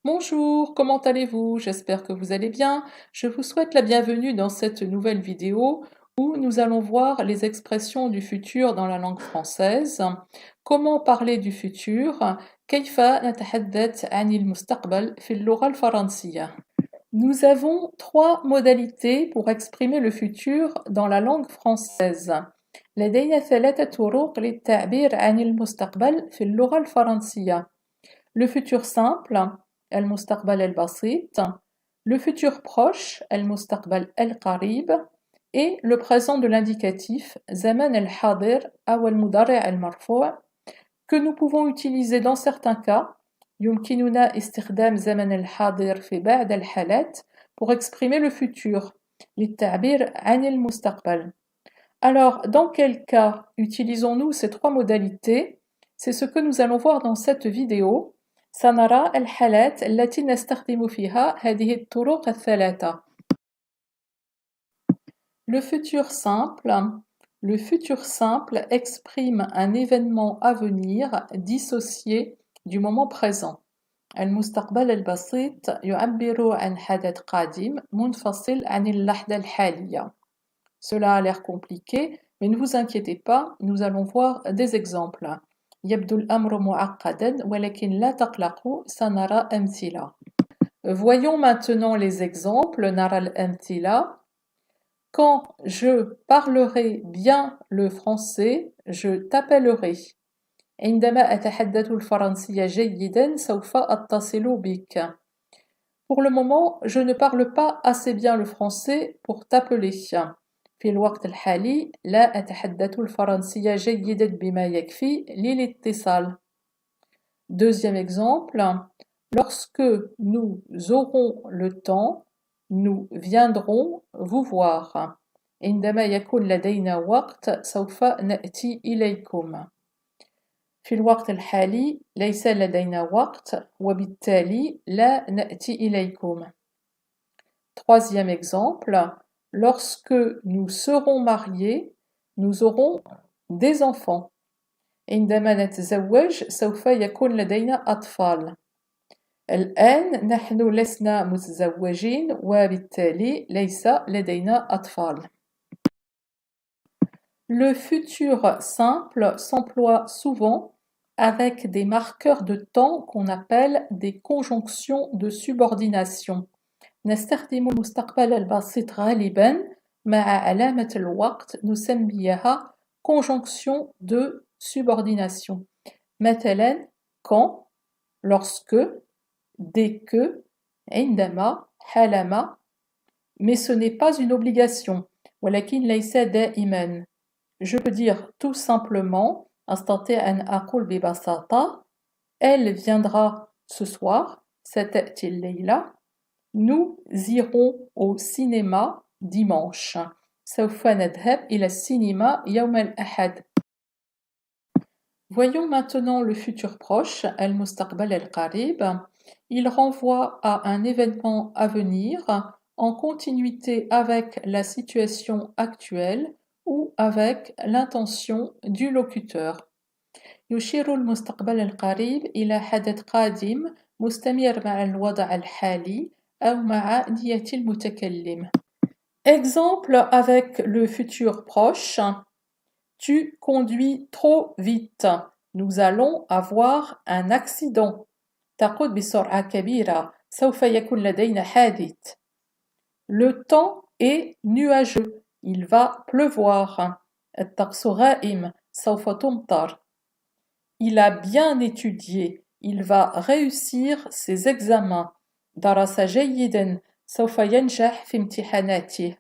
Bonjour, comment allez-vous? J'espère que vous allez bien. Je vous souhaite la bienvenue dans cette nouvelle vidéo où nous allons voir les expressions du futur dans la langue française. Comment parler du futur? كيف نتحدث عن المستقبل في اللغة الفرنسية؟ Nous avons trois modalités pour exprimer le futur dans la langue française. لدينا ثلاثة طرق للتعبير عن المستقبل في اللغة الفرنسية. Le futur simple, المستقبل البسيط, le futur proche, المستقبل القريب, et le présent de l'indicatif, زمن الحاضر أو المضارع المرفوع, que nous pouvons utiliser dans certains cas, يمكننا استخدام زمن الحاضر في بعض الحالات pour exprimer le futur, للتعبير عن المستقبل. Alors, dans quel cas utilisons-nous ces trois modalités? C'est ce que nous allons voir dans cette vidéo. سنرى الحالات التي نستخدم فيها هذه الطرق الثلاثة. Le futur simple. Le futur simple exprime un événement à venir dissocié du moment présent. المستقبل البسيط يعبر عن حدث قادم منفصل عن اللحظة الحالية. Cela a l'air compliqué, mais ne vous inquiétez pas, nous allons voir des exemples. يبدو الأمر معقداً ولكن لا تقلقوا سنرى أمثلة. Voyons maintenant les exemples. نرى الأمثلة. Quand je parlerai bien le français, je t'appellerai. عندما أتحدث الفرنسية جيداً سوف أتصل بك. Pour le moment, je ne parle pas assez bien le français pour t'appeler. في الوقت الحالي لا أتحدث الفرنسية جيدا بما يكفي للاتصال. Deuxième exemple, lorsque nous aurons le temps, nous viendrons vous voir. عندما يكون لدينا وقت سوف نأتي إليكم. في الوقت الحالي ليس لدينا وقت وبالتالي لا نأتي إليكم. Troisième exemple, lorsque nous serons mariés, nous aurons des enfants. عندما نتزوج سوف يكون لدينا أطفال. الآن نحن لسنا متزوجين وبالتالي ليس لدينا أطفال. Le futur simple s'emploie souvent avec des marqueurs de temps qu'on appelle des conjonctions de subordination. نستخدم المستقبل البسيط غالباً مع علامة الوقت نسميها conjonction de subordination. مثلاً quand, lorsque, dès que, عندما, حالما, mais ce n'est pas une obligation. ولكن ليس دائماً. Je peux dire tout simplement أستطيع أن أقول ببساطة elle viendra ce soir ستأتي الليلة. Nous irons au cinéma dimanche. سوف نذهب إلى السينما يوم الأحد. Voyons maintenant le futur proche, المستقبل القريب. Il renvoie à un événement à venir en continuité avec la situation actuelle ou avec l'intention du locuteur. يشير المستقبل القريب إلى حدث قادم مستمر مع الوضع الحالي أو مع نية المتكلم. Exemple avec le futur proche. Tu conduis trop vite. Nous allons avoir un accident. تقود بسرعة كبيرة. سوف يكون لدينا حادث. Le temps est nuageux. Il va pleuvoir. الطقس غائم. سوف تمطر. Il a bien étudié. Il va réussir ses examens. درس جيداً. سوف ينجح في امتحاناته.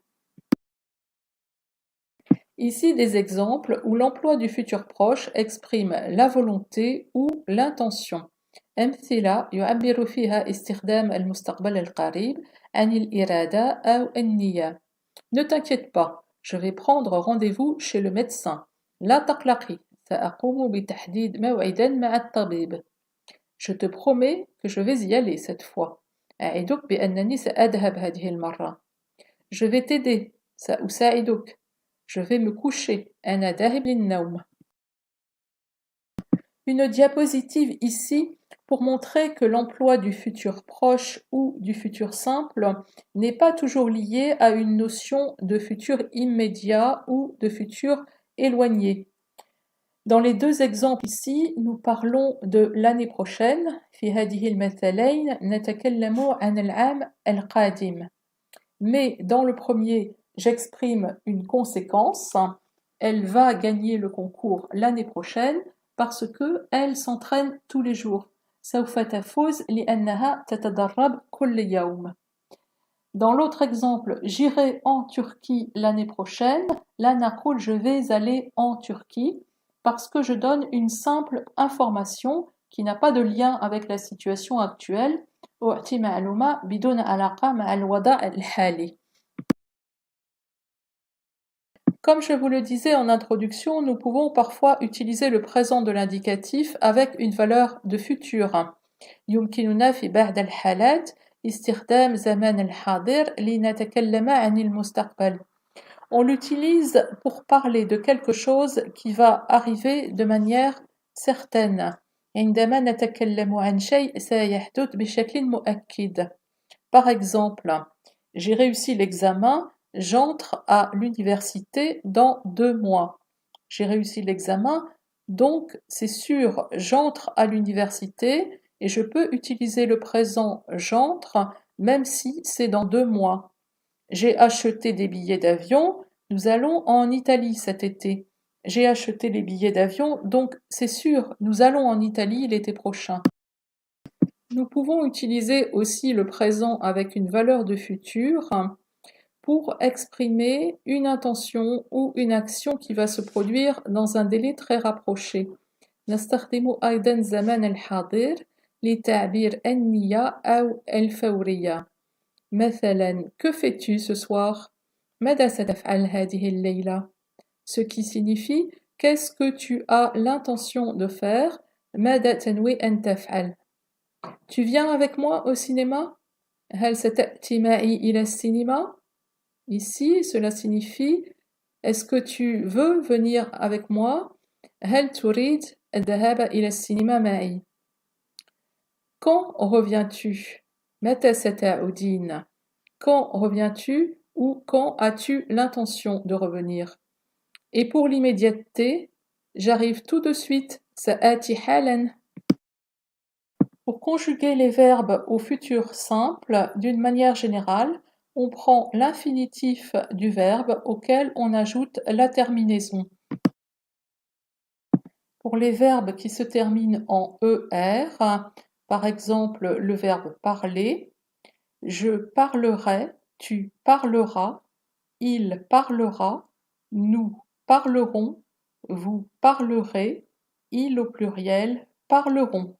Ici des exemples où l'emploi du futur proche exprime la volonté ou l'intention. أمثلة يعبر فيها استخدام المستقبل القريب عن الإرادة أو النية. Ne t'inquiète pas, je vais prendre rendez-vous chez le médecin. لا تقلقي, سأقوم بتحديد موعداً مع الطبيب. Je te promets que je vais y aller cette fois. أعدك بأنني سأذهب هذه المرة. Je vais t'aider. سأساعدك. Je vais me coucher. أنا ذاهب للنوم. Une diapositive ici pour montrer que l'emploi du futur proche ou du futur simple n'est pas toujours lié à une notion de futur immédiat ou de futur éloigné. Dans les deux exemples ici, nous parlons de l'année prochaine. في هذه المثلين نتكلم عن العام القادم. Mais dans le premier, j'exprime une conséquence. Elle va gagner le concours l'année prochaine parce que elle s'entraîne tous les jours. سوف تفوز لأنها تتدرب كل يوم. Dans l'autre exemple, j'irai en Turquie l'année prochaine. Là, نقول je vais aller en Turquie parce que je donne une simple information qui n'a pas de lien avec la situation actuelle. أعطي معلومة بدون علاقة مع الوضع الحالي. Comme je vous le disais en introduction, nous pouvons parfois utiliser le présent de l'indicatif avec une valeur de futur. يمكننا في بعض الحالات استخدام زمان الحاضر لنتكلم عن المستقبل. On l'utilise pour parler de quelque chose qui va arriver de manière certaine. عندما نتكلم عن شيء سيحدث بشكل مؤكد. Par exemple, j'ai réussi l'examen, j'entre à l'université dans 2 mois. J'ai réussi l'examen, donc c'est sûr, j'entre à l'université et je peux utiliser le présent j'entre même si c'est dans 2 mois. J'ai acheté des billets d'avion, nous allons en Italie cet été. J'ai acheté les billets d'avion, donc c'est sûr, nous allons en Italie l'été prochain. Nous pouvons utiliser aussi le présent avec une valeur de futur pour exprimer une intention ou une action qui va se produire dans un délai très rapproché. نستخدم أيضا زمان الحاضر لتعبير النية أو الفورية. مثلا, que fais-tu ce soir? ماذا ستفعل هذه الليلة? Ce qui signifie qu'est-ce que tu as l'intention de faire? ماذا تنوي أن تفعل? Tu viens avec moi au cinéma? هل ستأتي معي إلى السينما? Ici, cela signifie est-ce que tu veux venir avec moi? هل تريد الذهاب إلى السينما معي؟ Quand reviens-tu? متى ستعودين? Quand reviens-tu ou quand as-tu l'intention de revenir? Et pour l'immédiateté, j'arrive tout de suite. سآتي حالا. Pour conjuguer les verbes au futur simple, d'une manière générale, on prend l'infinitif du verbe auquel on ajoute la terminaison. Pour les verbes qui se terminent en ER, par exemple le verbe parler, je parlerai, tu parleras, il parlera, nous parlerons, vous parlerez, ils au pluriel parleront.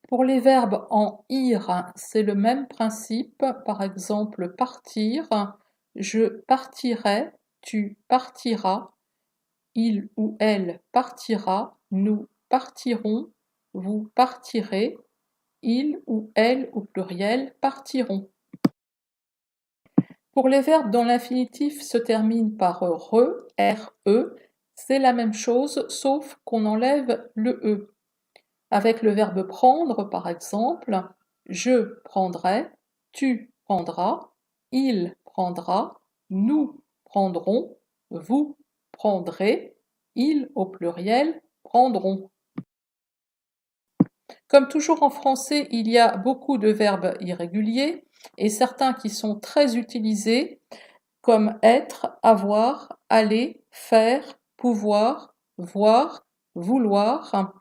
Pour les verbes en ir, c'est le même principe. Par exemple, partir, je partirai, tu partiras, il ou elle partira, nous partirons, vous partirez, il ou elle au pluriel partiront. Pour les verbes dont l'infinitif se termine par re, re, c'est la même chose sauf qu'on enlève le e. Avec le verbe prendre, par exemple, je prendrai, tu prendras, il prendra, nous prendrons, vous prendrez, ils au pluriel prendront. Comme toujours en français, il y a beaucoup de verbes irréguliers et certains qui sont très utilisés comme être, avoir, aller, faire, pouvoir, voir, vouloir.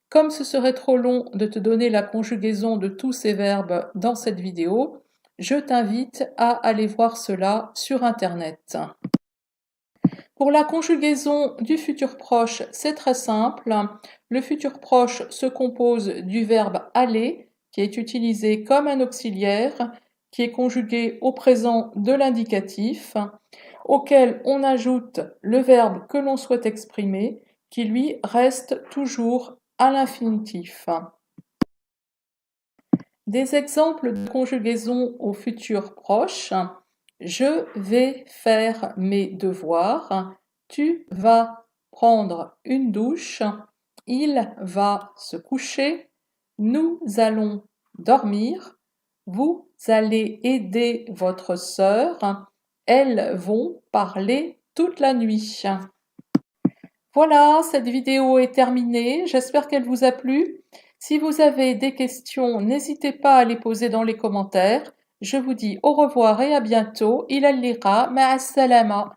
Comme ce serait trop long de te donner la conjugaison de tous ces verbes dans cette vidéo, je t'invite à aller voir cela sur Internet. Pour la conjugaison du futur proche, c'est très simple. Le futur proche se compose du verbe aller, qui est utilisé comme un auxiliaire, qui est conjugué au présent de l'indicatif, auquel on ajoute le verbe que l'on souhaite exprimer, qui lui reste toujours à l'infinitif. Des exemples de conjugaison au futur proche. Je vais faire mes devoirs. Tu vas prendre une douche. Il va se coucher. Nous allons dormir. Vous allez aider votre sœur. Elles vont parler toute la nuit. Voilà, cette vidéo est terminée. J'espère qu'elle vous a plu. Si vous avez des questions, n'hésitez pas à les poser dans les commentaires. Je vous dis au revoir et à bientôt. Ila liqa, ma'a salama.